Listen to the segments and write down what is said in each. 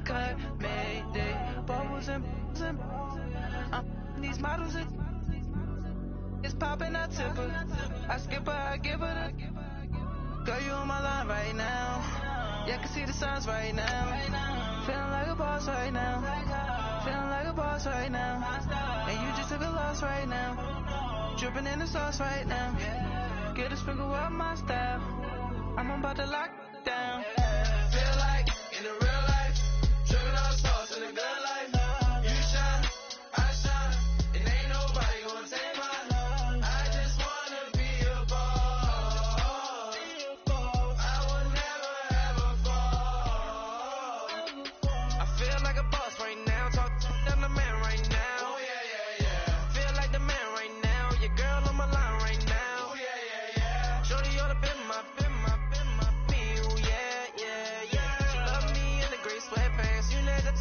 cut, mayday. Bubbles and these models it's popping, I tip her. I skip her, I give her the. Girl, you on my line right now. Yeah, I can see the signs right now. Feeling like a boss right now. Feeling like a boss right now. And you just took a loss right now. Dripping in the sauce right now. Get a sprinkle up my style. I'm about to lock down. Feel like in the real life, dripping all sauce in the good life. You shine, I shine, and ain't nobody gonna take mine. I just wanna be a boss. I will never ever fall. I feel like a boss right now. Talk to the man right now. Oh yeah, yeah, yeah. Feel like the man right now. Your girl on my line right now. Oh yeah, yeah, yeah. Shorty all up in my feel, yeah, yeah, yeah. She love me in the gray sweatpants. You never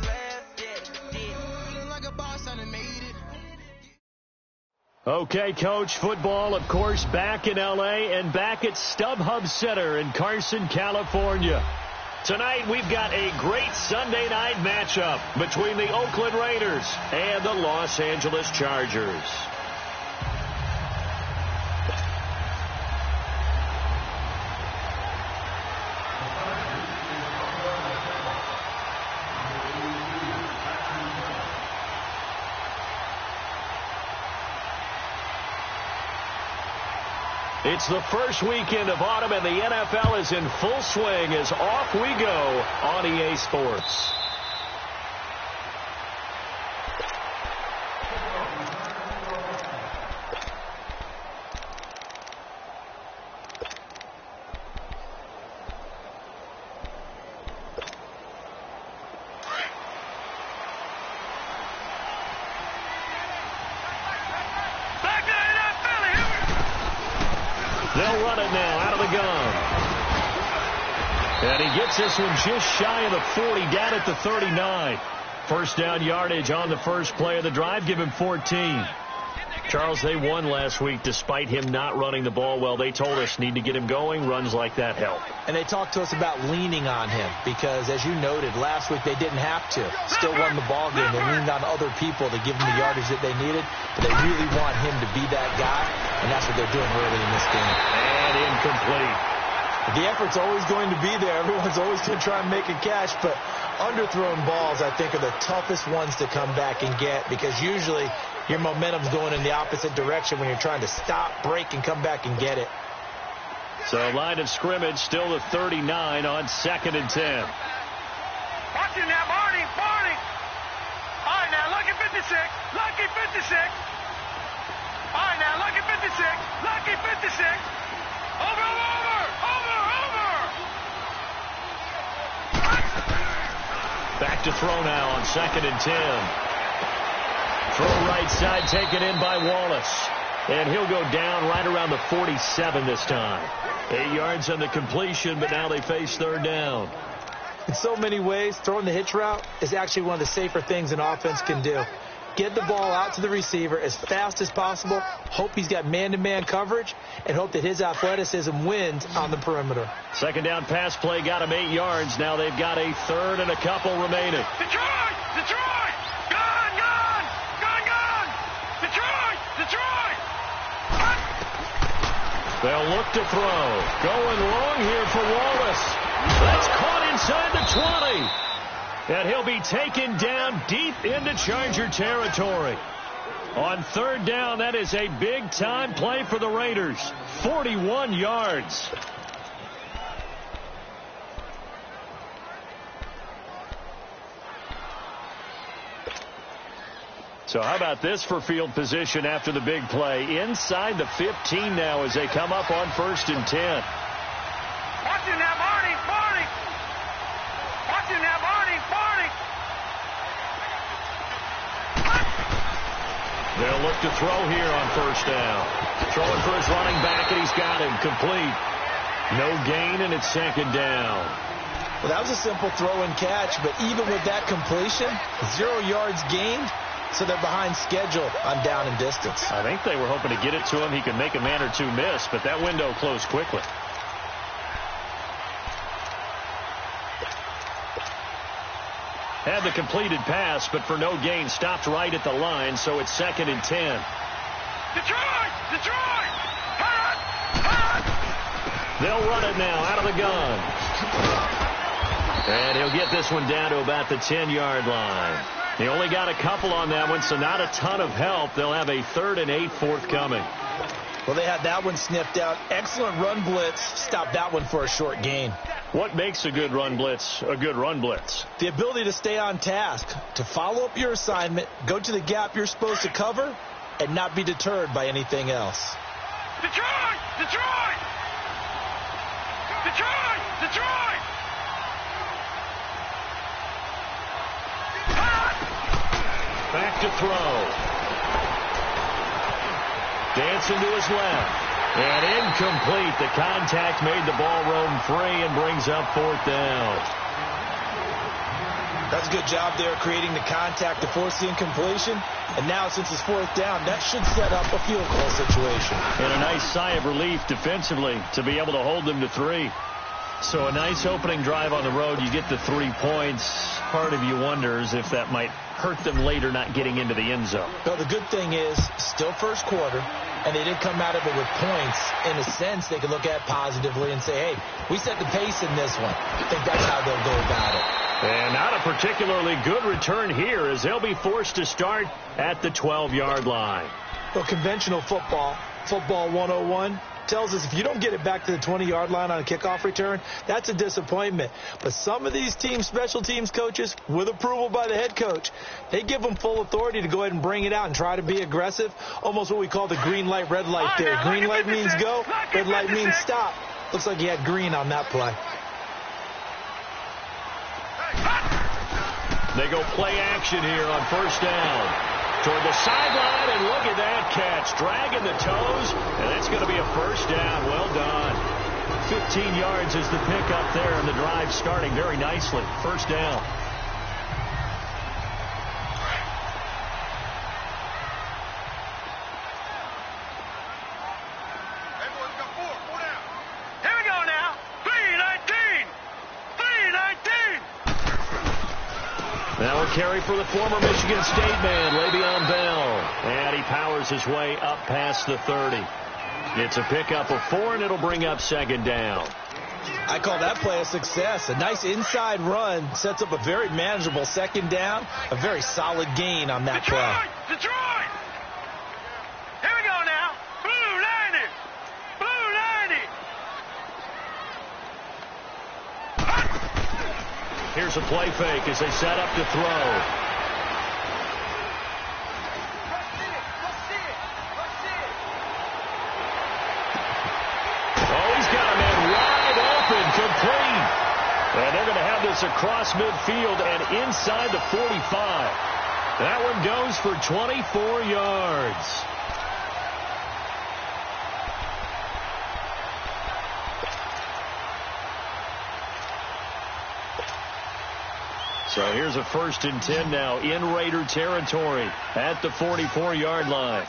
left, yeah. Feeling like a boss, I done made it. Okay, Coach, football, of course, back in L.A. and back at StubHub Center in Carson, California. Tonight, we've got a great Sunday night matchup between the Oakland Raiders and the Los Angeles Chargers. It's the first weekend of autumn, and the NFL is in full swing as off we go on EA Sports. They'll run it now out of the gun. And he gets this one just shy of the 40, down at the 39. First down yardage on the first play of the drive. Give him 14. Charles, they won last week despite him not running the ball well. They told us need to get him going. Runs like that help. And they talked to us about leaning on him because, as you noted, last week they didn't have to. Still won the ball game. They leaned on other people to give them the yardage that they needed. But they really want him to be that guy, and that's what they're doing early in this game. And incomplete. The effort's always going to be there. Everyone's always going to try and make a catch, but underthrown balls, I think, are the toughest ones to come back and get because usually your momentum's going in the opposite direction when you're trying to stop, break, and come back and get it. So line of scrimmage still the 39 on 2nd and 10. Watching now, Barney. All right, now, lucky 56. Lucky 56. All right, now, lucky 56. Lucky 56. Over. Back to throw now on 2nd and 10. Throw right side taken in by Wallace. And he'll go down right around the 47 this time. 8 yards on the completion, but now they face third down. In so many ways, throwing the hitch route is actually one of the safer things an offense can do. Get the ball out to the receiver as fast as possible, hope he's got man-to-man coverage, and hope that his athleticism wins on the perimeter. Second down pass play got him 8 yards. Now they've got a third and a couple remaining. Detroit! Gone! Detroit! They'll look to throw. Going long here for Wallace. That's caught inside the 20. And he'll be taken down deep into Charger territory. On third down, that is a big-time play for the Raiders. 41 yards. So how about this for field position after the big play? Inside the 15 now as they come up on 1st and 10. Watching now, Barney. Watching now, Barney. They'll look to throw here on first down. Throwing for his running back, and he's got him complete. No gain, and it's 2nd down. Well, that was a simple throw and catch, but even with that completion, 0 yards gained, so they're behind schedule on down and distance. I think they were hoping to get it to him. He could make a man or two miss, but that window closed quickly. Had the completed pass, but for no gain, stopped right at the line, so it's 2nd and 10. Detroit! Detroit! Hot! Hot! They'll run it now out of the gun. And he'll get this one down to about the 10-yard line. He only got a couple on that one, so not a ton of help. They'll have a 3rd and 8 forthcoming. Well, they had that one sniffed out. Excellent run blitz. Stopped that one for a short gain. What makes a good run blitz a good run blitz? The ability to stay on task, to follow up your assignment, go to the gap you're supposed to cover, and not be deterred by anything else. Detroit! Detroit! Detroit! Detroit! Back to throw. Dancing to his left. And incomplete. The contact made the ball roam free and brings up 4th down. That's a good job there creating the contact to force the incompletion. And now since it's 4th down, that should set up a field goal situation. And a nice sigh of relief defensively to be able to hold them to 3. So a nice opening drive on the road. You get the 3 points. Part of you wonders if that might hurt them later not getting into the end zone. Well, the good thing is still first quarter, and they didn't come out of it with points. In a sense, they could look at it positively and say, hey, we set the pace in this one. I think that's how they'll go about it. And not a particularly good return here as they'll be forced to start at the 12-yard line. Well, conventional football 101, tells us if you don't get it back to the 20-yard line on a kickoff return, that's a disappointment. But some of these team special teams coaches, with approval by the head coach, they give them full authority to go ahead and bring it out and try to be aggressive, almost what we call the green light, red light theory. Green light means go, red light means stop. Looks like he had green on that play. They go play action here on 1st down. Toward the sideline, and look at that catch. Dragging the toes, and that's going to be a 1st down. Well done. 15 yards is the pickup there, and the drive starting very nicely. 1st down. Here we go now. 3-19. 3-19. Now a carry for the former Michigan State man, Le'Veon Bell. And he powers his way up past the 30. It's a pickup of 4, and it'll bring up 2nd down. I call that play a success. A nice inside run sets up a very manageable 2nd down. A very solid gain on that play. Detroit! Here we go now. Blue 90. Blue 90. Here's a play fake as they set up to throw. Oh, he's got a man wide open, complete. And they're going to have this across midfield and inside the 45. That one goes for 24 yards. So here's a 1st and 10 now in Raider territory at the 44-yard line.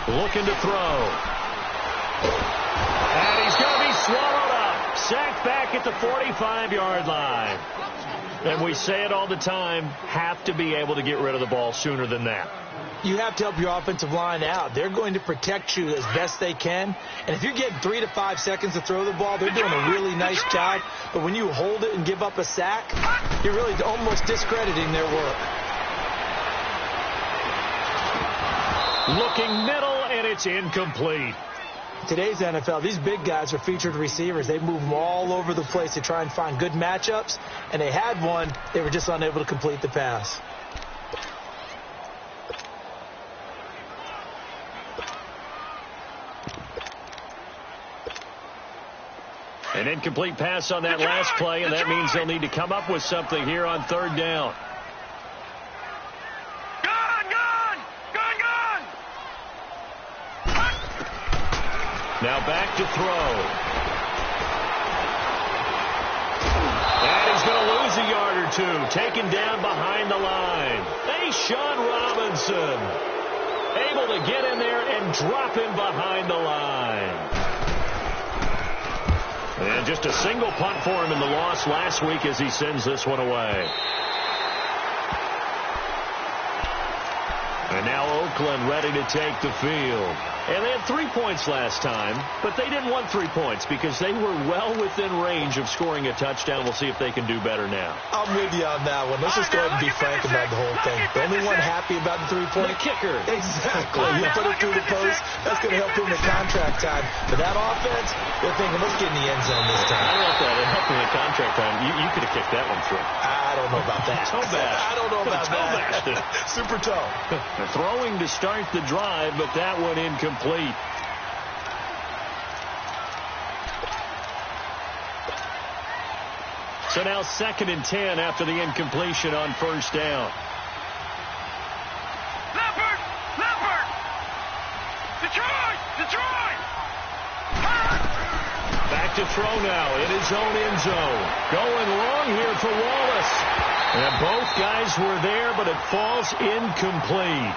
Looking to throw. And he's going to be swallowed up. Sacked back at the 45-yard line. And we say it all the time, have to be able to get rid of the ball sooner than that. You have to help your offensive line out. They're going to protect you as best they can. And if you're getting 3 to 5 seconds to throw the ball, they're doing a really nice job. But when you hold it and give up a sack, you're really almost discrediting their work. Looking middle, and it's incomplete. Today's NFL, these big guys are featured receivers. They move them all over the place to try and find good matchups, and they had one. They were just unable to complete the pass. An incomplete pass on that last play, and that means they'll need to come up with something here on 3rd down. Now back to throw. And he's going to lose a yard or two. Taken down behind the line. Hey, Sean Robbins Wilson able to get in there and drop him behind the line. And just a single punt for him in the loss last week as he sends this one away. And now Oakland ready to take the field. And they had 3 points last time, but they didn't want 3 points because they were well within range of scoring a touchdown. We'll see if they can do better now. I'm with you on that one. Let's just go ahead and be frank about the whole thing. The only one happy about the 3-point? The kicker. Exactly. You put it through the post, that's going to help him in contract time. But that offense, they're thinking, let's get in the end zone this time. I don't know if that helped him in contract time. You could have kicked that one through. I don't know about that. Toe bash. I don't know about that. Super toe. Throwing to start the drive, but that one incomplete. So now 2nd and 10 after the incompletion on first down. Leopard! Detroit! Back to throw now in his own end zone. Going long here for Wallace. And both guys were there, but it falls incomplete.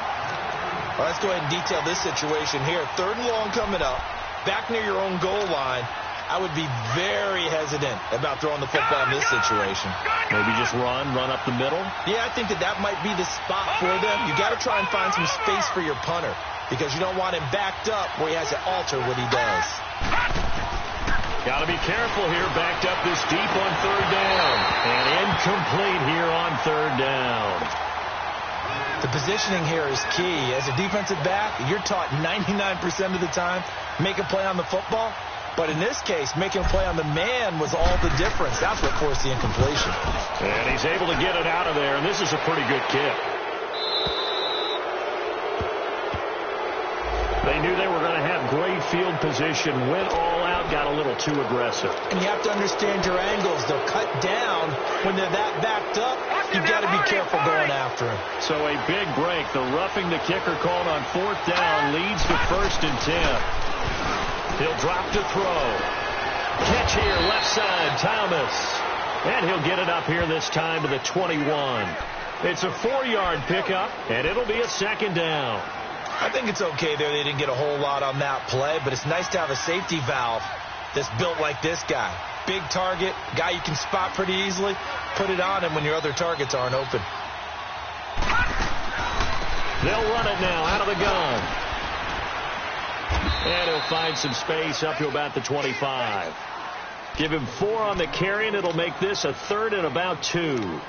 Well, let's go ahead and detail this situation here. 3rd and long coming up. Back near your own goal line. I would be very hesitant about throwing the football in this situation. Maybe just run up the middle? Yeah, I think that might be the spot for them. You got to try and find some space for your punter because you don't want him backed up where he has to alter what he does. Got to be careful here. Backed up this deep on 3rd down. And incomplete here on 3rd down. The positioning here is key. As a defensive back, you're taught 99% of the time, make a play on the football. But in this case, making a play on the man was all the difference. That's what forced the incompletion. And he's able to get it out of there, and this is a pretty good kick. They knew they were going to have great field position, went all out, got a little too aggressive. And you have to understand your angles. They'll cut down when they're that backed up. You've got to be careful going after him. So a big break. The roughing the kicker called on 4th down leads to 1st and 10. He'll drop to throw. Catch here, left side, Thomas. And he'll get it up here this time to the 21. It's a 4-yard pickup, and it'll be a 2nd down. I think it's okay there. They didn't get a whole lot on that play, but it's nice to have a safety valve that's built like this guy. Big target, guy you can spot pretty easily. Put it on him when your other targets aren't open. They'll run it now out of the gun. And he'll find some space up to about the 25. Give him 4 on the carry, and it'll make this a 3rd and about 2.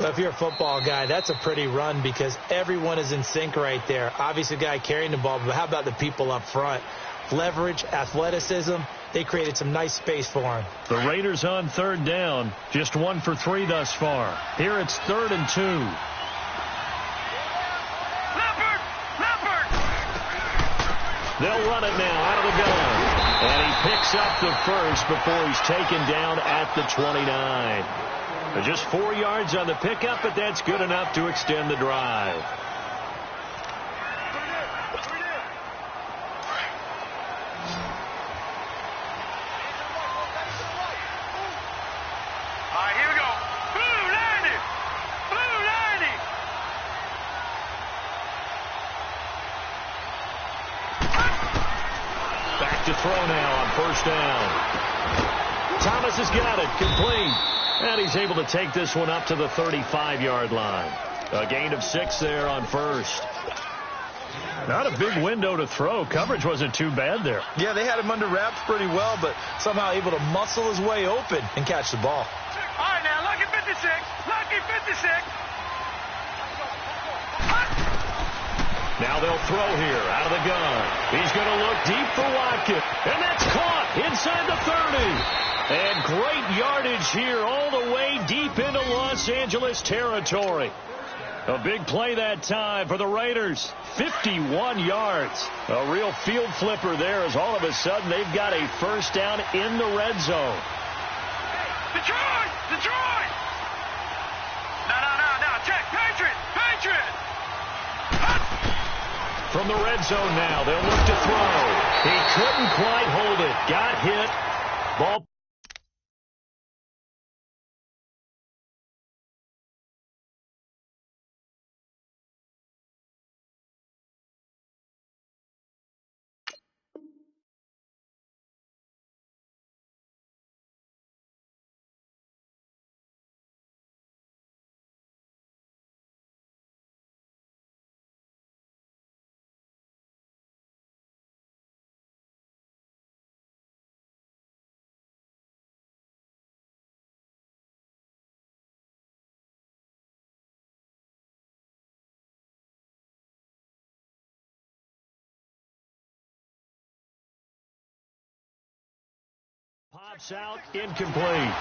Well, if you're a football guy, that's a pretty run because everyone is in sync right there. Obviously, the guy carrying the ball, but how about the people up front? Leverage, athleticism, they created some nice space for him. The Raiders on 3rd down, just 1 for 3 thus far. Here it's 3rd and 2. Leopard! They'll run it now out of the gun. And he picks up the first before he's taken down at the 29. Just 4 yards on the pickup, but that's good enough to extend the drive. All right, here we go. Blue 90! Blue 90! Back to throw now on 1st down. Thomas has got it, complete. And he's able to take this one up to the 35-yard line. A gain of 6 there on 1st. Not a big window to throw. Coverage wasn't too bad there. Yeah, they had him under wraps pretty well, but somehow able to muscle his way open and catch the ball. All right, now, lucky 56. Lucky 56. Now they'll throw here out of the gun. He's going to look deep for Watkins. And that's caught inside the 30. And great yardage here all the way deep into Los Angeles territory. A big play that time for the Raiders. 51 yards. A real field flipper there as all of a sudden they've got a 1st down in the red zone. Detroit! Detroit! No. Check. Patriot! From the red zone now, they'll look to throw. He couldn't quite hold it. Got hit. Ball Pops out, incomplete.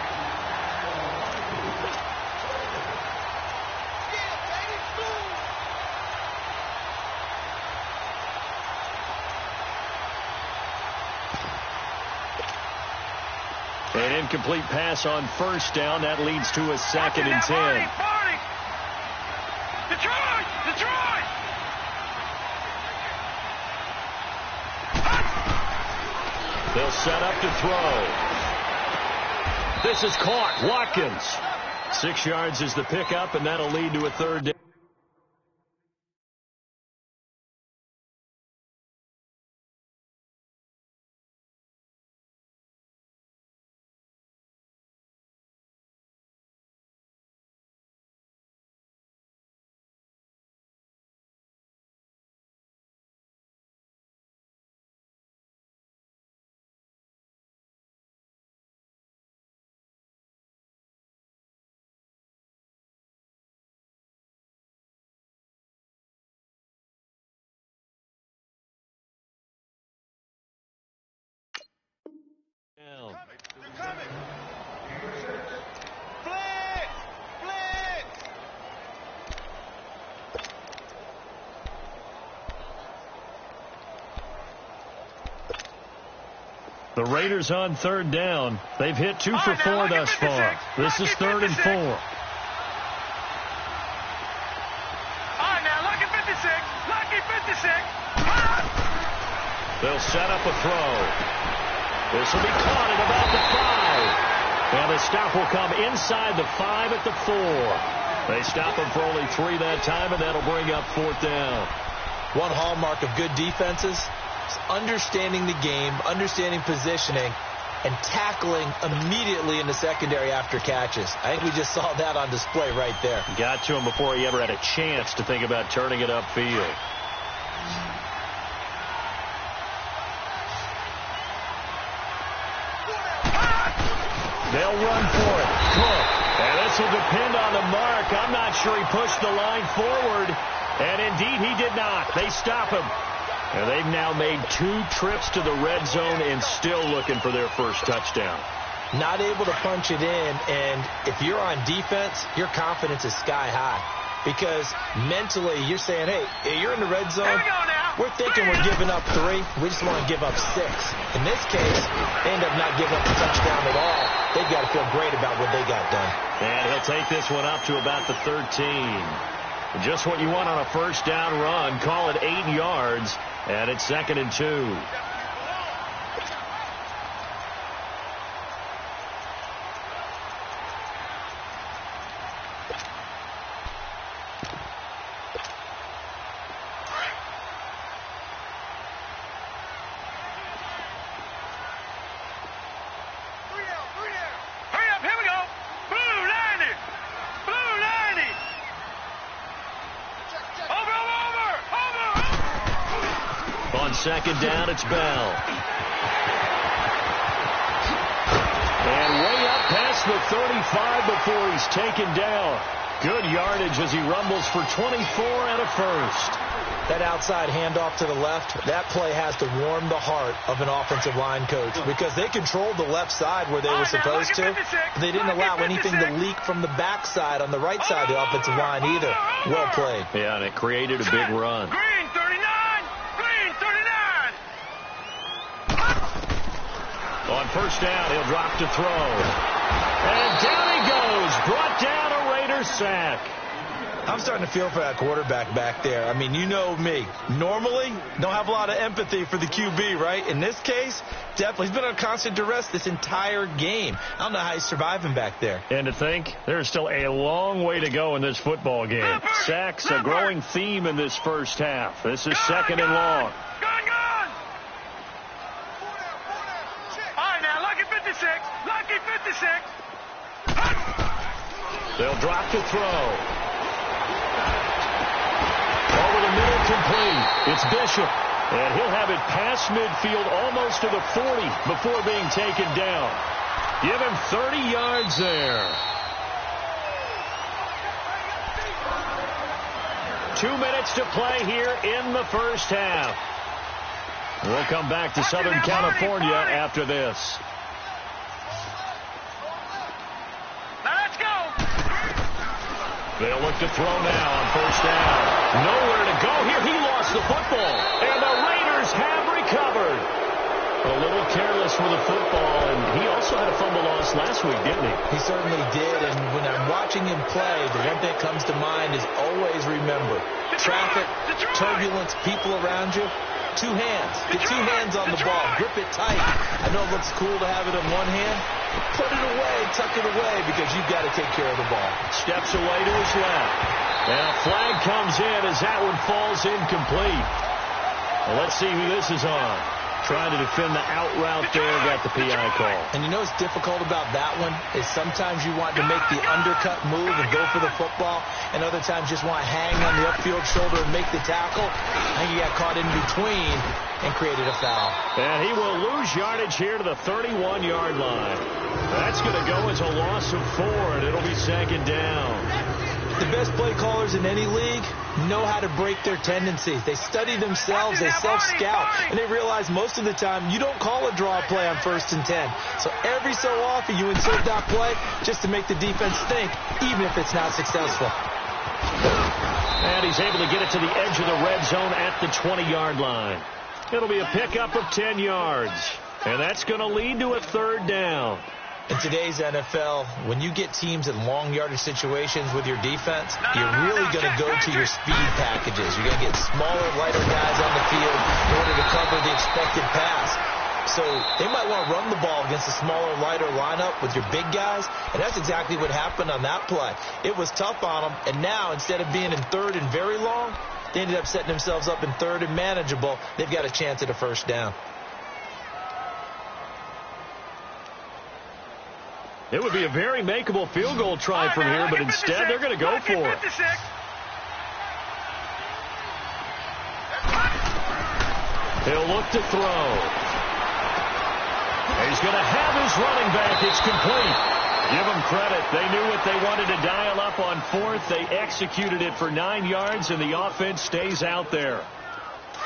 An incomplete pass on first down. That leads to a 2nd and 10. Detroit! Detroit! They'll set up to throw. This is caught. Watkins. 6 yards is the pickup, and that'll lead to a 3rd down. The Raiders on 3rd down. They've hit 2 for 4 thus far. This is 3rd and 4. All right, now, lucky 56. Lucky 56. They'll set up a throw. This will be caught at about the 5. And the stop will come inside the 5 at the 4. They stop him for only 3 that time, and that'll bring up 4th down. One hallmark of good defenses is understanding the game, understanding positioning, and tackling immediately in the secondary after catches. I think we just saw that on display right there. Got to him before he ever had a chance to think about turning it upfield. They'll run for it. Cook. And this will depend on the mark. I'm not sure he pushed the line forward. And indeed, he did not. They stop him. And they've now made 2 trips to the red zone and still looking for their first touchdown. Not able to punch it in, and if you're on defense, your confidence is sky high. Because mentally, you're saying, hey, you're in the red zone. We're thinking we're giving up 3. We just want to give up 6. In this case, they end up not giving up a touchdown at all. They've got to feel great about what they got done. And he'll take this one up to about the 13. Just what you want on a first down run. Call it 8 yards, and it's 2nd and 2. Second down, it's Bell. And way up past the 35 before he's taken down. Good yardage as he rumbles for 24 and a first. That outside handoff to the left, that play has to warm the heart of an offensive line coach because they controlled the left side where they were supposed to. They didn't allow anything to leak from the backside on the right side of the offensive line either. Well played. Yeah, and it created a big run. Green 39. Green 39. On first down, he'll drop to throw. And down he goes. Brought down a Raiders sack. I'm starting to feel for that quarterback back there. I mean, you know me. Normally, don't have a lot of empathy for the QB, right? In this case, definitely. He's been on constant duress this entire game. I don't know how he's surviving back there. And to think, there's still a long way to go in this football game. Sacks, a growing theme in this first half. This is second and long. Gone. All right, now, lucky 56. Lucky 56. They'll drop to throw. Over the middle, complete. It's Bishop. And he'll have it past midfield almost to the 40 before being taken down. Give him 30 yards there. 2 minutes to play here in the first half. We'll come back to Southern California after this. They'll look to throw now on first down. Nowhere to go here. He lost the football. And the Raiders have recovered. A little careless with the football, and he also had a fumble loss last week, didn't he? He certainly did, and when I'm watching him play, the one thing that comes to mind is always remember, traffic, turbulence, people around you, two hands. Get two hands on the ball. Grip it tight. I know it looks cool to have it in one hand. Put it away, tuck it away, because you've got to take care of the ball. Steps away to his left. And a flag comes in as that one falls incomplete. Well, let's see who this is on. Trying to defend the out route there, got the PI call. And you know what's difficult about that one is sometimes you want to make the undercut move and go for the football, and other times just want to hang on the upfield shoulder and make the tackle. I think he got caught in between and created a foul. And he will lose yardage here to the 31-yard line. That's going to go as a loss of 4, and it'll be second down. The best play callers in any league know how to break their tendencies. They study themselves, they self-scout, and they realize most of the time you don't call a draw play on 1st and 10. So every so often you insert that play just to make the defense think, even if it's not successful. And he's able to get it to the edge of the red zone at the 20-yard line. It'll be a pickup of 10 yards, and that's going to lead to a third down. In today's NFL, when you get teams in long yardage situations with your defense, you're really going to go to your speed packages. You're going to get smaller, lighter guys on the field in order to cover the expected pass. So they might want to run the ball against a smaller, lighter lineup with your big guys, and that's exactly what happened on that play. It was tough on them, and now instead of being in 3rd and very long, they ended up setting themselves up in 3rd and manageable. They've got a chance at a first down. It would be a very makeable field goal try from here, but instead they're going to go for it. He'll look to throw. He's going to have his running back. It's complete. Give them credit. They knew what they wanted to dial up on 4th. They executed it for 9 yards, and the offense stays out there.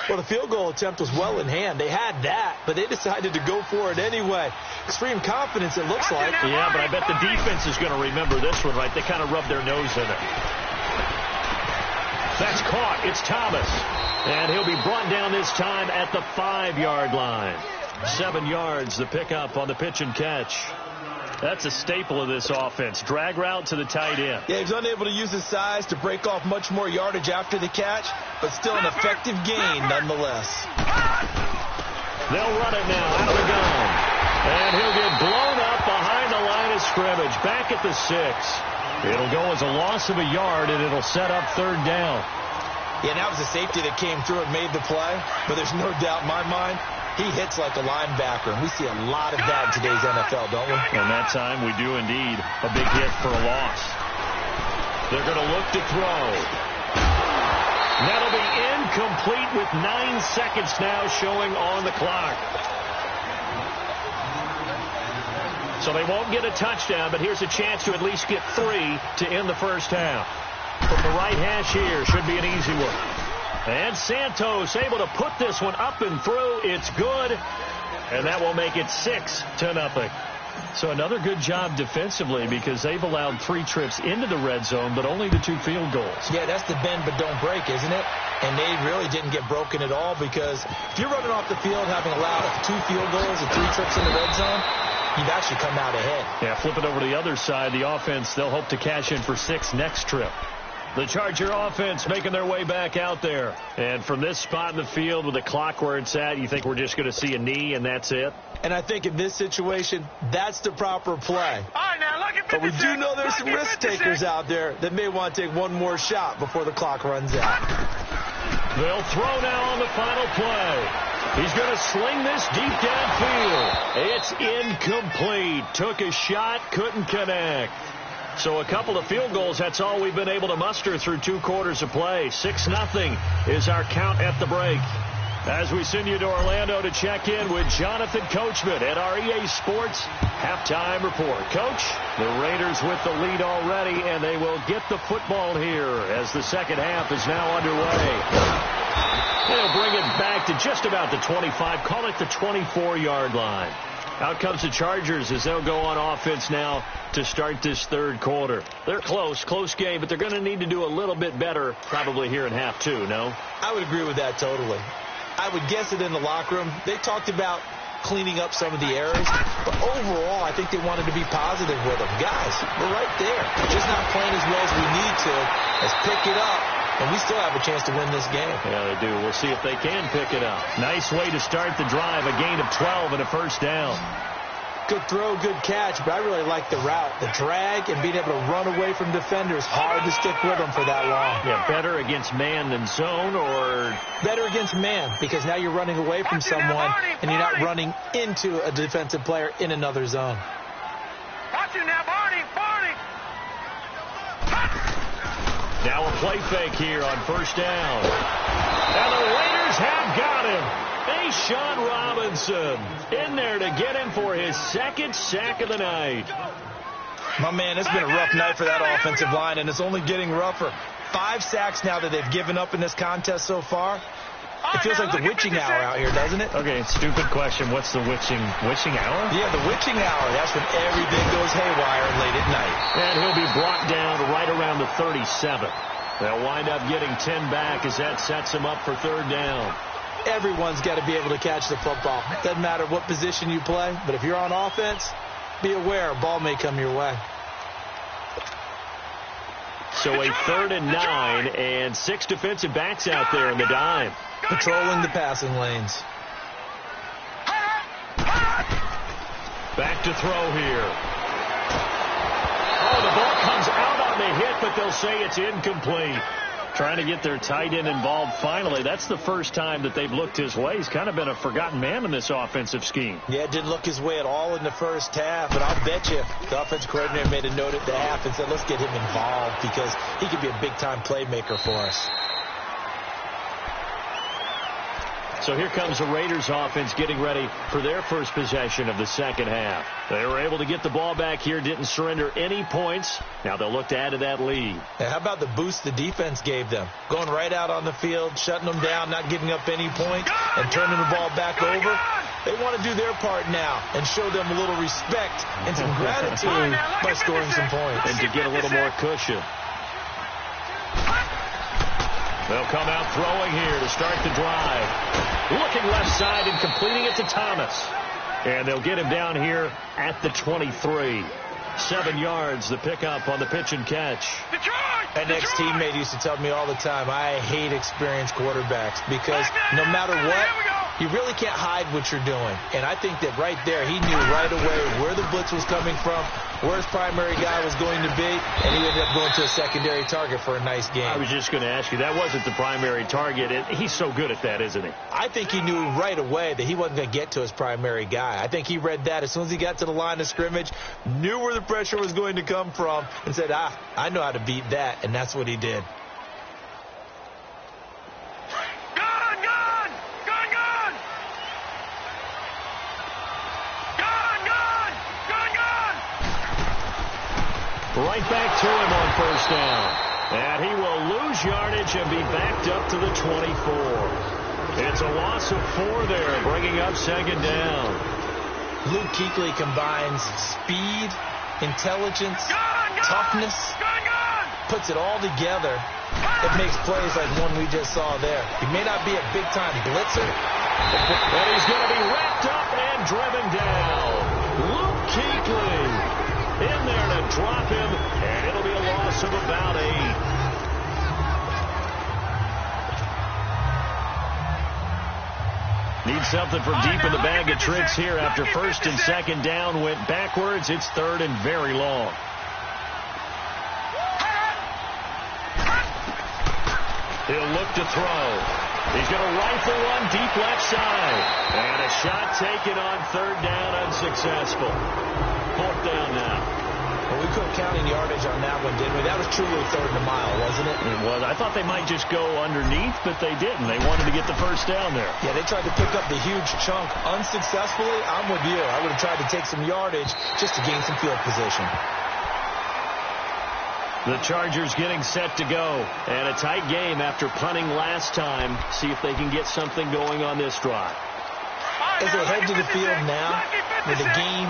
Well, the field goal attempt was well in hand. They had that, but they decided to go for it anyway. Extreme confidence, it looks like. Yeah, but I bet the defense is going to remember this one, right? They kind of rubbed their nose in it. That's caught. It's Thomas. And he'll be brought down this time at the 5-yard line. 7 yards, the pickup on the pitch and catch. That's a staple of this offense. Drag route to the tight end. Yeah, he's unable to use his size to break off much more yardage after the catch, but still an effective gain nonetheless. They'll run it now out of the gun. And he'll get blown up behind the line of scrimmage. Back at the 6. It'll go as a loss of a yard, and it'll set up 3rd down. Yeah, and that was a safety that came through and made the play, but there's no doubt in my mind he hits like a linebacker, and we see a lot of that in today's NFL, don't we? And that time we do indeed. A big hit for a loss. They're going to look to throw. That'll be incomplete with 9 seconds now showing on the clock. So they won't get a touchdown, but here's a chance to at least get 3 to end the first half. From the right hash here, should be an easy one. And Santos able to put this one up and through. It's good. And that will make it 6-0. So another good job defensively because they've allowed 3 trips into the red zone, but only the 2 field goals. Yeah, that's the bend but don't break, isn't it? And they really didn't get broken at all because if you're running off the field having allowed 2 field goals and 3 trips in the red zone, you've actually come out ahead. Yeah, flip it over to the other side. The offense, they'll hope to cash in for 6 next trip. The Charger offense making their way back out there. And from this spot in the field with the clock where it's at, you think we're just going to see a knee and that's it? And I think in this situation, that's the proper play. But we do know there's some risk takers out there that may want to take one more shot before the clock runs out. They'll throw now on the final play. He's going to sling this deep downfield. It's incomplete. Took a shot, couldn't connect. So a couple of field goals, that's all we've been able to muster through 2 quarters of play. 6-0 is our count at the break. As we send you to Orlando to check in with Jonathan Coachman at our EA Sports Halftime Report. Coach, the Raiders with the lead already, and they will get the football here as the second half is now underway. They'll bring it back to just about the 25, call it the 24-yard line. Out comes the Chargers as they'll go on offense now to start this third quarter. They're close game, but they're going to need to do a little bit better probably here in half two, no? I would agree with that totally. I would guess it in the locker room. They talked about cleaning up some of the errors, but overall, I think they wanted to be positive with them. Guys, we're right there. Just not playing as well as we need to. Let's pick it up, and we still have a chance to win this game. Yeah, they do. We'll see if they can pick it up. Nice way to start the drive, a gain of 12 and a first down. Good throw, good catch, but I really like the route. The drag and being able to run away from defenders. Hard to stick with them for that long. Yeah, better against man than zone, or? Better against man, because now you're running away from someone and you're not running into a defensive player in another zone. Watching now, Barney. Now a play fake here on first down. And the Raiders have got him. Sean Robinson in there to get him for his second sack of the night. My man, it's been a rough night for that offensive line, and it's only getting rougher. 5 sacks now that they've given up in this contest so far. It feels like the witching hour out here, doesn't it? Okay, stupid question. What's the witching hour? Yeah, the witching hour. That's when everything goes haywire late at night. And he'll be brought down right around the 37. They'll wind up getting 10 back as that sets them up for third down. Everyone's got to be able to catch the football. Doesn't matter what position you play, but if you're on offense, be aware a ball may come your way. So a 3rd and 9 and 6 defensive backs out there in the dime. Patrolling the passing lanes. Back to throw here. Oh, the ball comes out on the hit, but they'll say it's incomplete. Trying to get their tight end involved finally. That's the first time that they've looked his way. He's kind of been a forgotten man in this offensive scheme. Yeah, it didn't look his way at all in the first half, but I'll bet you the offensive coordinator made a note at the half and said, let's get him involved because he could be a big-time playmaker for us. So here comes the Raiders offense getting ready for their first possession of the second half. They were able to get the ball back here, didn't surrender any points. Now they'll look to add to that lead. Yeah, how about the boost the defense gave them? Going right out on the field, shutting them down, not giving up any points, and turning the ball back over. They want to do their part now and show them a little respect and some gratitude by scoring some points. And to get a little more cushion. They'll come out throwing here to start the drive. Looking left side and completing it to Thomas. And they'll get him down here at the 23. 7 yards, the pickup on the pitch and catch. An ex-teammate used to tell me all the time, I hate experienced quarterbacks because no matter what, you really can't hide what you're doing. And I think that right there, he knew right away where the blitz was coming from, where his primary guy was going to be, and he ended up going to a secondary target for a nice game. I was just going to ask you, that wasn't the primary target. He's so good at that, isn't he? I think he knew right away that he wasn't going to get to his primary guy. I think he read that as soon as he got to the line of scrimmage, knew where the pressure was going to come from, and said, I know how to beat that, and that's what he did. Right back to him on first down. And he will lose yardage and be backed up to the 24. It's a loss of 4 there, bringing up second down. Luke Kuechly combines speed, intelligence, toughness, puts it all together. It makes plays like one we just saw there. He may not be a big-time blitzer, but he's going to be wrapped up and driven down. Luke Kuechly in there to drop him, and it'll be a loss of about 8. Need something from deep in the bag of tricks here after first and second down went backwards. It's third and very long. He'll look to throw. He's going to rifle one deep left side. And a shot taken on third down, unsuccessful. 4th down now. Well, we couldn't count any yardage on that one, didn't we? That was truly 3rd and a mile, wasn't it? It was. I thought they might just go underneath, but they didn't. They wanted to get the first down there. Yeah, they tried to pick up the huge chunk unsuccessfully. I'm with you. I would have tried to take some yardage just to gain some field position. The Chargers getting set to go. And a tight game after punting last time. See if they can get something going on this drive. As they head to the field now, with the game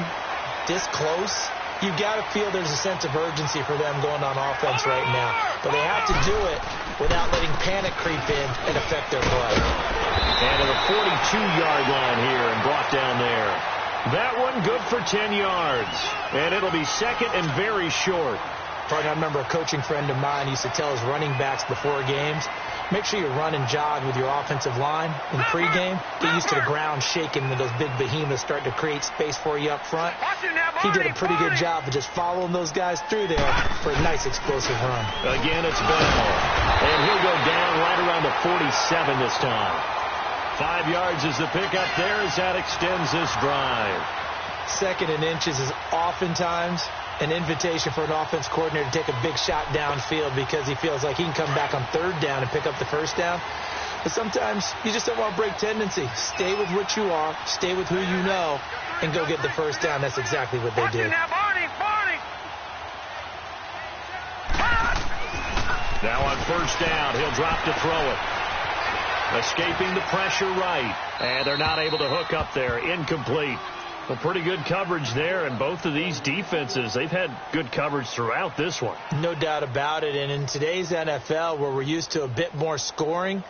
this close, you got to feel there's a sense of urgency for them going on offense right now. But they have to do it without letting panic creep in and affect their play. And to the 42-yard line here and brought down there. That one good for 10 yards. And it'll be second and very short. I remember a coaching friend of mine used to tell his running backs before games, make sure you run and jog with your offensive line in pregame. Get used to the ground shaking when those big behemoths start to create space for you up front. He did a pretty good job of just following those guys through there for a nice explosive run. Again, it's Bell. And he'll go down right around the 47 this time. 5 yards is the pickup there as that extends this drive. Second and inches is oftentimes an invitation for an offense coordinator to take a big shot downfield because he feels like he can come back on third down and pick up the first down. But sometimes you just don't want to break tendency. Stay with what you are, stay with who you know, and go get the first down. That's exactly what they did. Now on first down, he'll drop to throw it. Escaping the pressure right. And they're not able to hook up there. Incomplete. Well, pretty good coverage there, and both of these defenses, they've had good coverage throughout this one. No doubt about it, and in today's NFL, where we're used to a bit more scoring,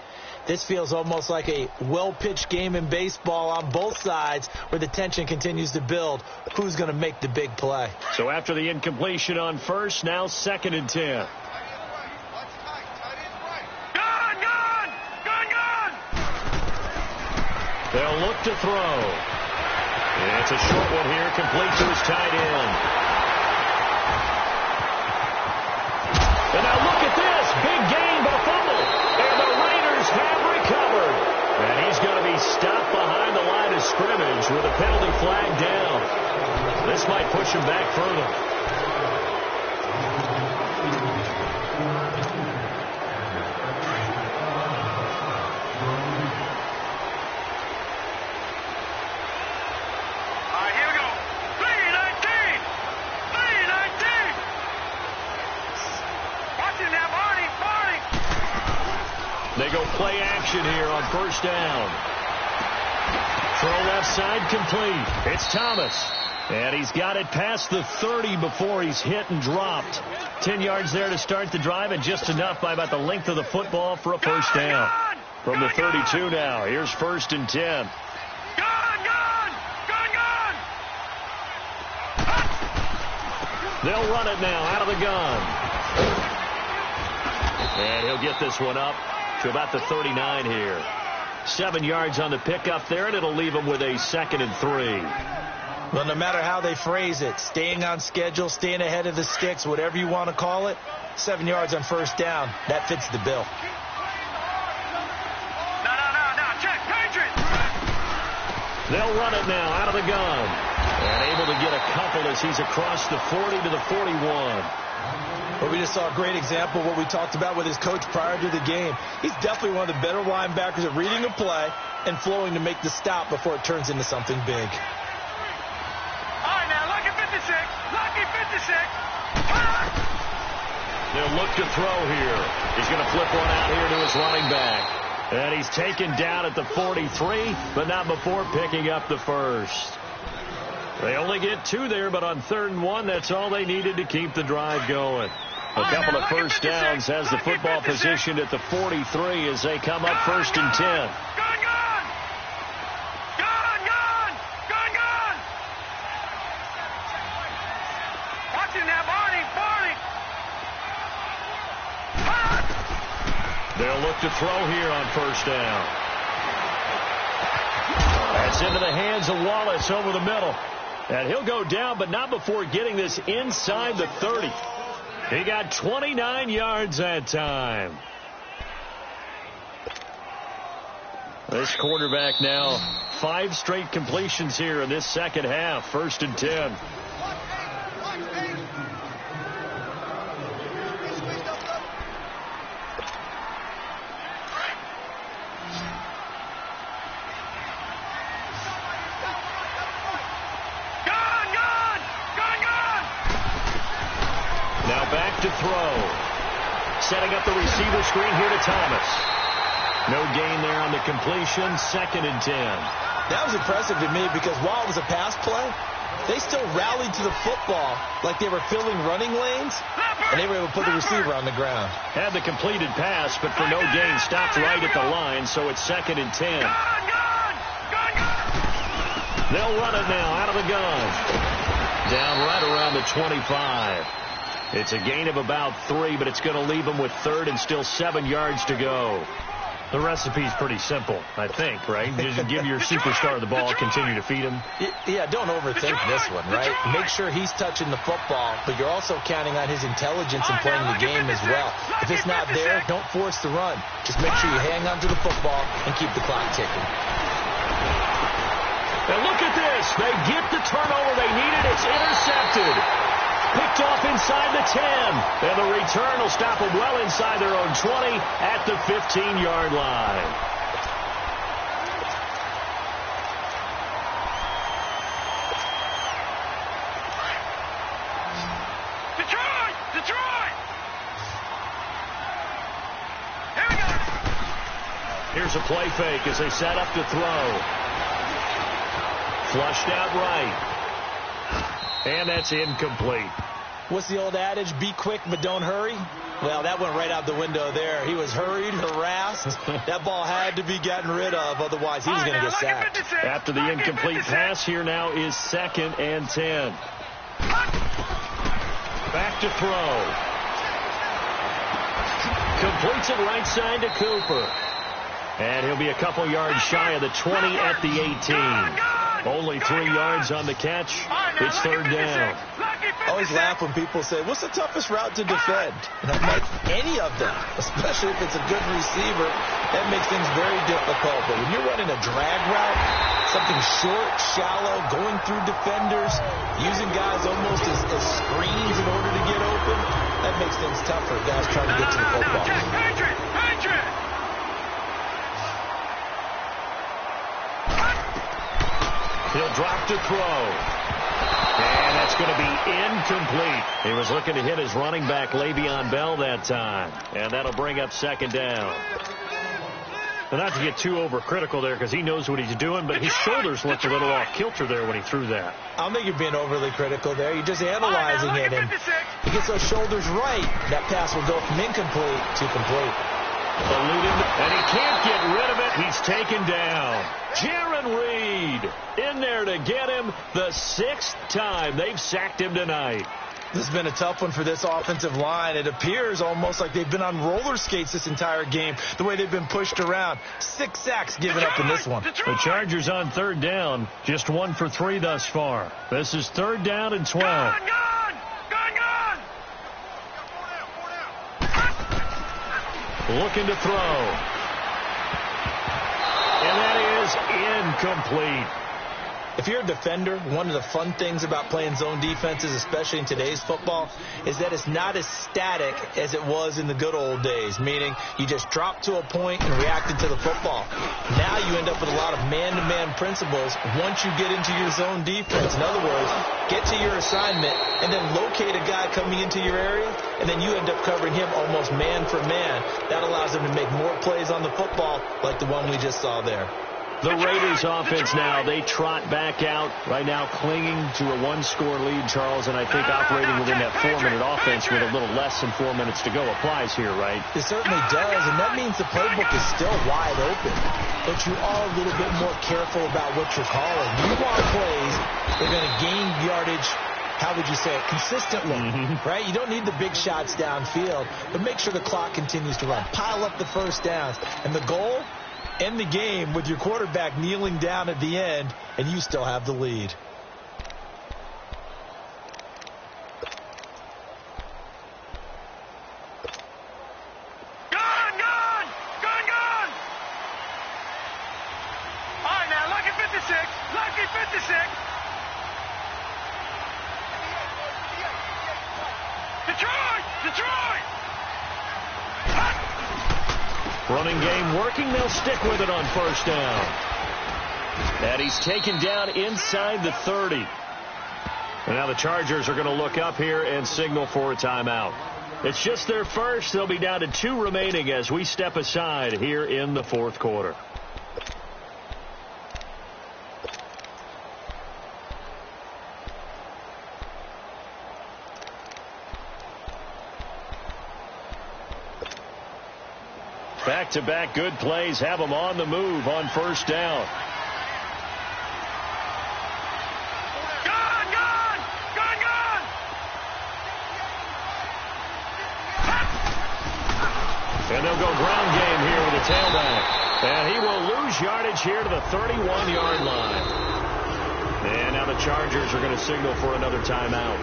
this feels almost like a well-pitched game in baseball on both sides where the tension continues to build. Who's going to make the big play? So after the incompletion on first, now second and 10. They'll look to throw. It's a short one here, complete to his tight end. And now look at this. Big gain, but a fumble. And the Raiders have recovered. And he's going to be stopped behind the line of scrimmage with a penalty flag down. This might push him back further. They go play action here on first down. Throw left side complete. It's Thomas. And he's got it past the 30 before he's hit and dropped. 10 yards there to start the drive, and just enough by about the length of the football for a first down. From the 32 now, here's first and 10. They'll run it now out of the gun. And he'll get this one up to about the 39 here. 7 yards on the pickup there, and it'll leave him with a second and 3. Well, no matter how they phrase it, staying on schedule, staying ahead of the sticks, whatever you want to call it, 7 yards on first down, that fits the bill. Check, Patriots! They'll run it now out of the gun. And able to get a couple as he's across the 40 to the 41. Well, we just saw a great example of what we talked about with his coach prior to the game. He's definitely one of the better linebackers at reading a play and flowing to make the stop before it turns into something big. All right, now, lucky 56. Lucky 56. They'll look to throw here. He's going to flip one out here to his running back. And he's taken down at the 43, but not before picking up the first. They only get 2 there, but on 3rd and 1, that's all they needed to keep the drive going. A couple of first downs has the football positioned at the 43 as they come up first and 10. They'll look to throw here on first down. That's into the hands of Wallace over the middle. And he'll go down, but not before getting this inside the 30. He got 29 yards that time. This quarterback now 5 straight completions here in this second half. First and 10. Back to throw. Setting up the receiver screen here to Thomas. No gain there on the completion. 2nd and 10. That was impressive to me because while it was a pass play, they still rallied to the football like they were filling running lanes, and they were able to put the receiver on the ground. Had the completed pass, but for no gain, stopped right at the line, so it's 2nd and 10. They'll run it now out of the gun. Down right around the 25. It's a gain of about 3, but it's going to leave them with 3rd and still 7 yards to go. The recipe's pretty simple, I think, right? Just give your superstar the ball, continue to feed him. Yeah, don't overthink this one, right? Make sure he's touching the football, but you're also counting on his intelligence in playing the game as well. If it's not there, don't force the run. Just make sure you hang on to the football and keep the clock ticking. And look at this. They get the turnover they needed. It's intercepted. Picked off inside the 10. And the return will stop them well inside their own 20 at the 15-yard line. Detroit! Detroit! Here we go. Here's a play fake as they set up to throw. Flushed out right. And that's incomplete. What's the old adage? Be quick, but don't hurry. Well, that went right out the window there. He was hurried, harassed. That ball had to be gotten rid of, otherwise he was going to get sacked. After the incomplete pass, here now is 2nd and 10. Back to throw. Completes it right side to Cooper. And he'll be a couple yards shy of the 20 at the 18. Only 3 yards on the catch. It's 3rd down. I always laugh when people say, what's the toughest route to defend? And I'm like, any of them, especially if it's a good receiver. That makes things very difficult. But when you're running a drag route, something short, shallow, going through defenders, using guys almost as screens in order to get open, that makes things tougher. Guys trying to get to the football. He'll drop to throw. And that's going to be incomplete. He was looking to hit his running back, Le'Veon Bell, that time. And that'll bring up 2nd down. And not to get too overcritical there because he knows what he's doing, but his shoulders looked a little off kilter there when he threw that. I don't think you're being overly critical there. You're just analyzing it. And he gets those shoulders right, that pass will go from incomplete to complete. And he can't get rid of it. He's taken down. Jaron Reed in there to get him the 6th time they've sacked him tonight. This has been a tough one for this offensive line. It appears almost like they've been on roller skates this entire game, the way they've been pushed around. 6 sacks given up in this one. The Chargers on 3rd down, just 1 for 3 thus far. This is 3rd down and 12. Looking to throw. And that is incomplete. If you're a defender, one of the fun things about playing zone defenses, especially in today's football, is that it's not as static as it was in the good old days, meaning you just dropped to a point and reacted to the football. Now you end up with a lot of man-to-man principles once you get into your zone defense. In other words, get to your assignment and then locate a guy coming into your area, and then you end up covering him almost man for man. That allows them to make more plays on the football like the one we just saw there. The Raiders offense now, they trot back out right now, clinging to a 1-score lead, Charles, and I think operating within that 4-minute offense with a little less than 4 minutes to go applies here, right? It certainly does, and that means the playbook is still wide open, but you are a little bit more careful about what you're calling. You want plays that are going to gain yardage, how would you say it, consistently, right? You don't need the big shots downfield, but make sure the clock continues to run. Pile up the first downs, and the goal, end the game with your quarterback kneeling down at the end, and you still have the lead. Gone! All right, now, lucky 56. Lucky 56. Detroit! Running game working. They'll stick with it on 1st down. And he's taken down inside the 30. And now the Chargers are going to look up here and signal for a timeout. It's just their first. They'll be down to 2 remaining as we step aside here in the fourth quarter. Back-to-back good plays have them on the move on first down. And they'll go ground game here with a tailback. And he will lose yardage here to the 31-yard line. And now the Chargers are going to signal for another timeout.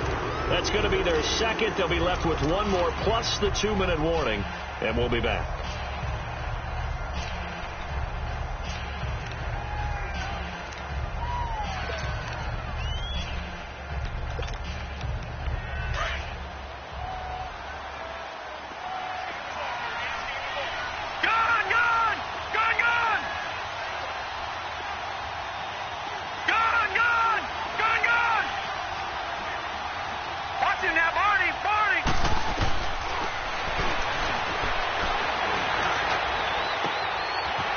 That's going to be their second. They'll be left with one more plus the 2-minute warning. And we'll be back.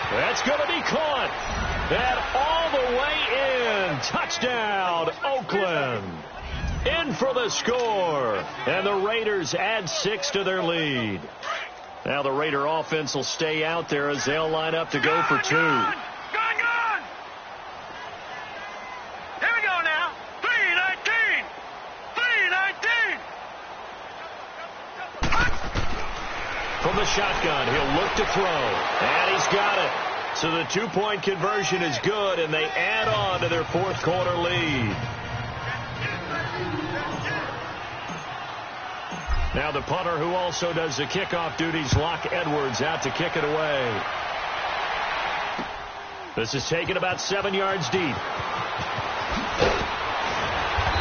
That's going to be caught. And all the way in. Touchdown, Oakland. In for the score. And the Raiders add 6 to their lead. Now the Raider offense will stay out there as they'll line up to go for 2. Gone! Here we go now. 3-19. 3-19. From the shotgun, he'll look to throw. And he's got it. So the 2-point conversion is good, and they add on to their fourth quarter lead. Now the punter, who also does the kickoff duties, Locke Edwards, out to kick it away. This is taken about 7 yards deep.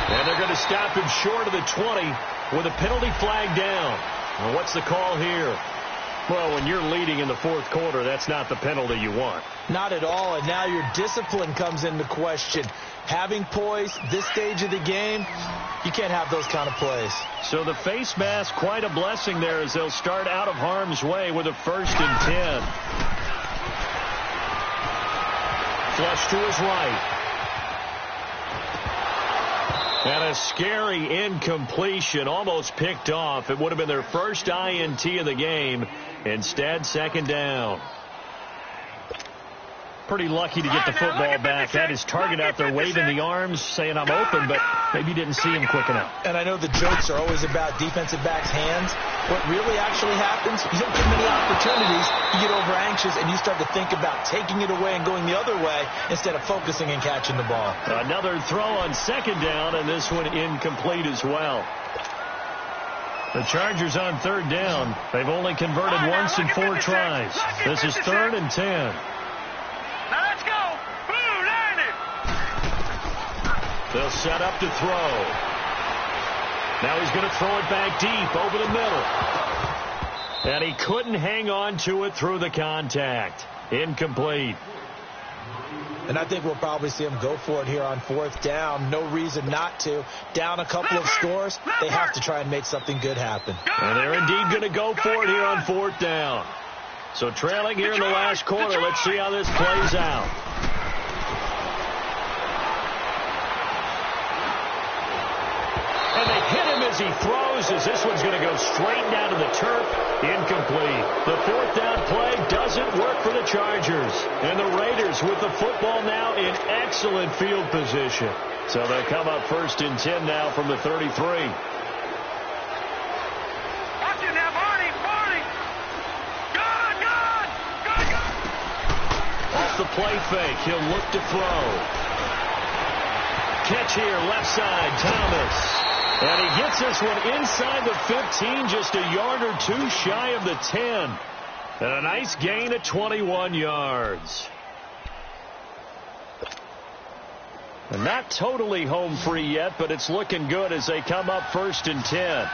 And they're going to stop him short of the 20 with a penalty flag down. Well, what's the call here? Well, when you're leading in the fourth quarter, that's not the penalty you want. Not at all, and now your discipline comes into question. Having poise this stage of the game, you can't have those kind of plays. So the face mask, quite a blessing there as they'll start out of harm's way with a 1st and 10. Flush to his right. And a scary incompletion, almost picked off. It would have been their first INT of the game. Instead, 2nd down. Pretty lucky to get the football back. Had his target out there waving the arms, saying I'm open, but maybe didn't see him quick enough. And I know the jokes are always about defensive backs' hands. What really actually happens, you don't get many opportunities, you get over anxious, and you start to think about taking it away and going the other way instead of focusing and catching the ball. Another throw on 2nd down, and this one incomplete as well. The Chargers on 3rd down. They've only converted once in 4 tries. This is 3rd and 10. Now let's go. Boom, land it. They'll set up to throw. Now he's going to throw it back deep over the middle. And he couldn't hang on to it through the contact. Incomplete. And I think we'll probably see him go for it here on 4th down. No reason not to. Down a couple of scores, they have to try and make something good happen. And they're indeed going to go for it here on 4th down. So trailing here in the last quarter. Let's see how this plays out. And they hit him as he throws, as this one's going to go straight down to the turf. Incomplete. The 4th down play doesn't work for the Chargers. And the Raiders with the football now in excellent field position. So they come up 1st and 10 now from the 33. Watch it now, Barney. Gone. Off the play fake, he'll look to throw. Catch here, left side, Thomas. And he gets this one inside the 15, just a yard or 2 shy of the 10. And a nice gain of 21 yards. And not totally home free yet, but it's looking good as they come up 1st and 10.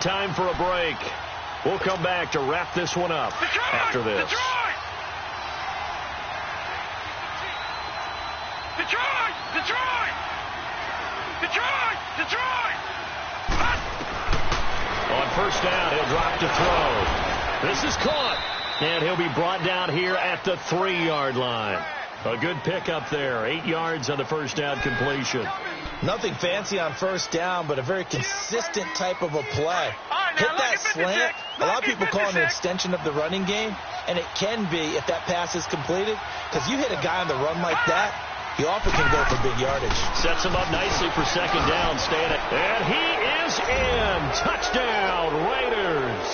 Time for a break. We'll come back to wrap this one up after this. Detroit! first down. He'll drop to throw. This is caught. And he'll be brought down here at the 3-yard line. A good pickup there. 8 yards on the first down completion. Nothing fancy on first down, but a very consistent type of a play. Hit that slant. A lot of people call it an extension of the running game, and it can be if that pass is completed, because you hit a guy on the run like that, he often can go for big yardage. Sets him up nicely for second down. And he is in. Touchdown, Raiders.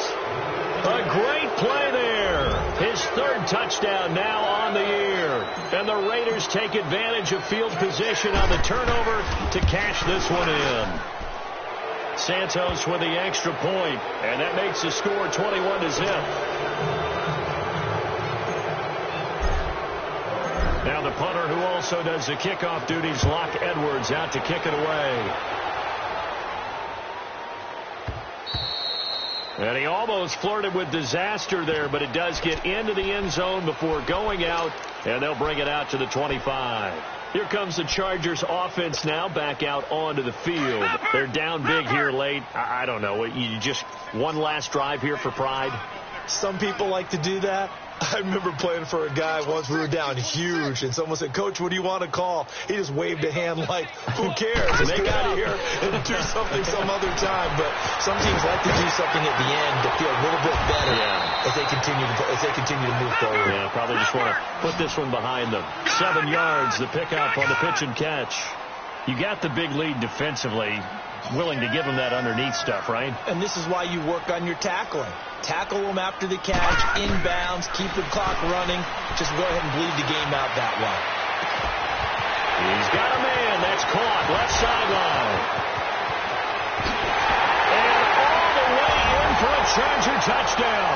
A great play there. His 3rd touchdown now on the year. And the Raiders take advantage of field position on the turnover to cash this one in. Santos with the extra point, and that makes the score 21-0. Now the punter, who also does the kickoff duties, Locke Edwards, out to kick it away. And he almost flirted with disaster there, but it does get into the end zone before going out, and they'll bring it out to the 25. Here comes the Chargers offense now back out onto the field. They're down big here late. I don't know. You just one last drive here for pride? Some people like to do that. I remember playing for a guy once. We were down huge, and someone said, "Coach, what do you want to call?" He just waved a hand like, who cares? Let's get out of here and do something some other time. But some teams like to do something at the end to feel a little bit better as they continue to move forward. Yeah, probably just want to put this one behind them. 7 yards, the pickup on the pitch and catch. You got the big lead defensively, willing to give them that underneath stuff, right? And this is why you work on your tackling. Tackle them after the catch, inbounds, keep the clock running. Just go ahead and bleed the game out that way. He's got a man. That's caught. Left sideline. And all the way in for a Charger touchdown.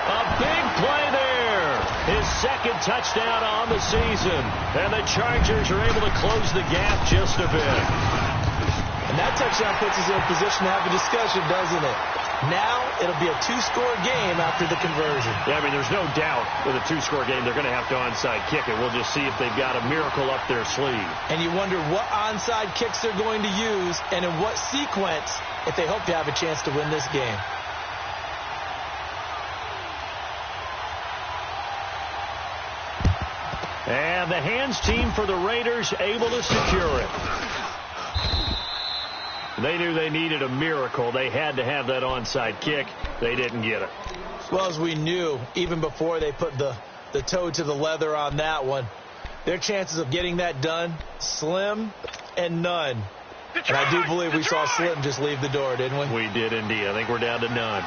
A big play there. His 2nd touchdown on the season. And the Chargers are able to close the gap just a bit. And that touchdown puts us in a position to have a discussion, doesn't it? Now it'll be a 2-score game after the conversion. Yeah, I mean, there's no doubt with a 2-score game they're going to have to onside kick it. We'll just see if they've got a miracle up their sleeve. And you wonder what onside kicks they're going to use and in what sequence if they hope to have a chance to win this game. And the hands team for the Raiders able to secure it. They knew they needed a miracle. They had to have that onside kick. They didn't get it. Well, as we knew, even before they put the toe to the leather on that one, their chances of getting that done, slim and none. And I do believe we saw Slim just leave the door, didn't we? We did indeed. I think we're down to none.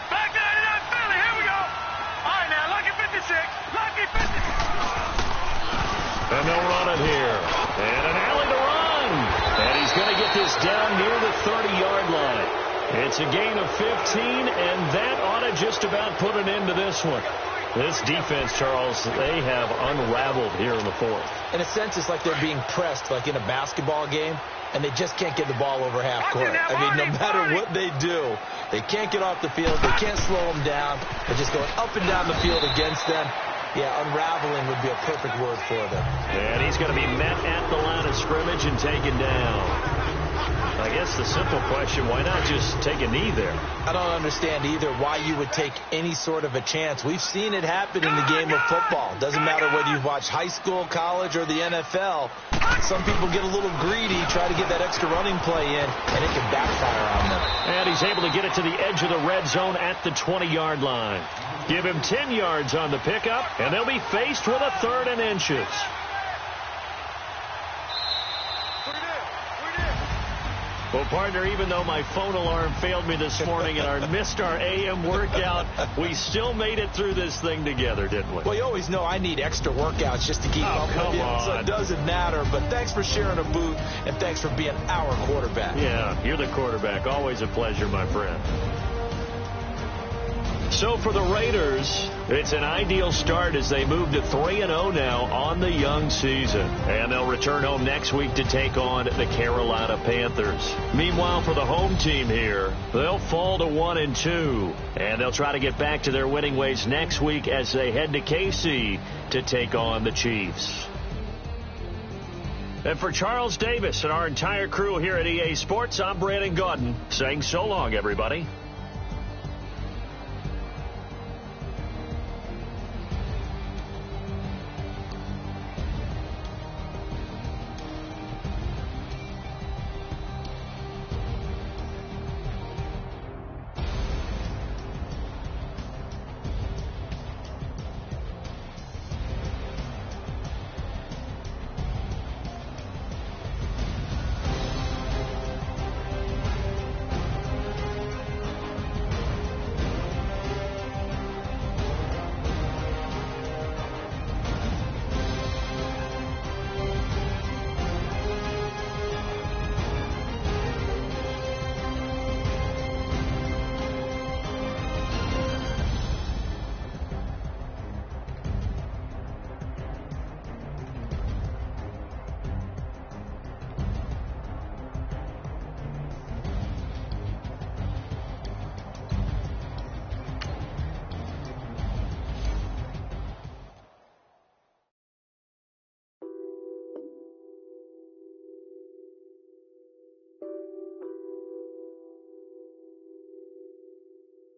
Back 99 Philly, here we go. All right, now, lucky 56. Lucky 56. And they'll run it here. And an alley to run. And he's going to get this down near the 30-yard line. It's a gain of 15, and that ought to just about put an end to this one. This defense, Charles, they have unraveled here in the 4th. In a sense, it's like they're being pressed, like in a basketball game, and they just can't get the ball over half court. I mean, no matter what they do, they can't get off the field. They can't slow them down. They're just going up and down the field against them. Yeah, unraveling would be a perfect word for them. And he's going to be met at the line of scrimmage and taken down. I guess the simple question, why not just take a knee there? I don't understand either why you would take any sort of a chance. We've seen it happen in the game of football. Doesn't matter whether you've watched high school, college, or the NFL. Some people get a little greedy, try to get that extra running play in, and it can backfire on them. And he's able to get it to the edge of the red zone at the 20-yard line. Give him 10 yards on the pickup, and they'll be faced with a 3rd and inches. Well, partner, even though my phone alarm failed me this morning and I missed our AM workout, we still made it through this thing together, didn't we? Well, you always know I need extra workouts just to keep up with you, so it doesn't matter. But thanks for sharing a boot, and thanks for being our quarterback. Yeah, you're the quarterback. Always a pleasure, my friend. So for the Raiders, it's an ideal start as they move to 3-0 now on the young season. And they'll return home next week to take on the Carolina Panthers. Meanwhile, for the home team here, they'll fall to 1-2. And they'll try to get back to their winning ways next week as they head to KC to take on the Chiefs. And for Charles Davis and our entire crew here at EA Sports, I'm Brandon Gaudin saying so long, everybody.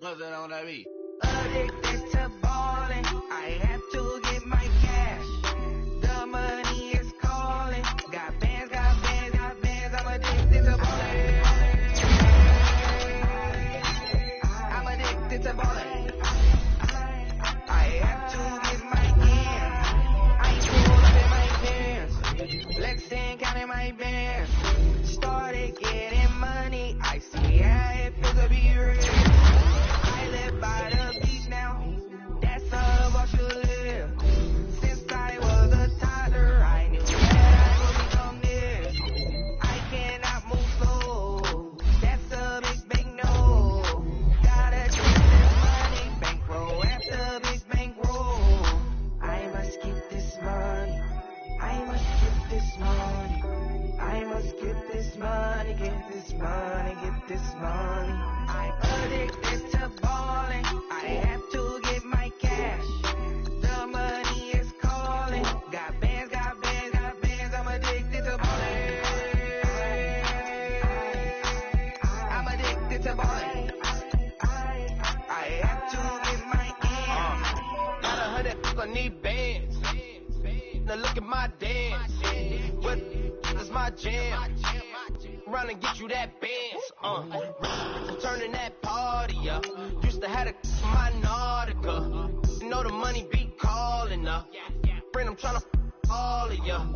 Addicted to ballin', I have to get my cash. The money is calling. Got bands, got bands, got bands. I'm addicted to ballin'. I'm addicted to ballin'. I have to get my ends. I ain't pulled up in my pants. Flexing, counting my bands. Started getting money. I see how it feels to be rich. I live by the beach now. That's all I should live. Since I was a toddler, I knew that I would become this. I cannot move slow. That's a big, big no. Gotta get this money. Bankroll after big bankroll. I must get this money. I must get this money. I must get this money. Get this money. Get this money. I'm addicted to ballin'. I have to get my cash. The money is calling. Got bands, got bands, got bands. I'm addicted to ballin'. I'm addicted to ballin'. I have to get my ends. Got 100, I need bands. Now look at my dance. What is my jam? Run and get you that bands. Turning that party up. Used to have my Nautica. You know the money be calling up. Friend, I'm tryna all of ya.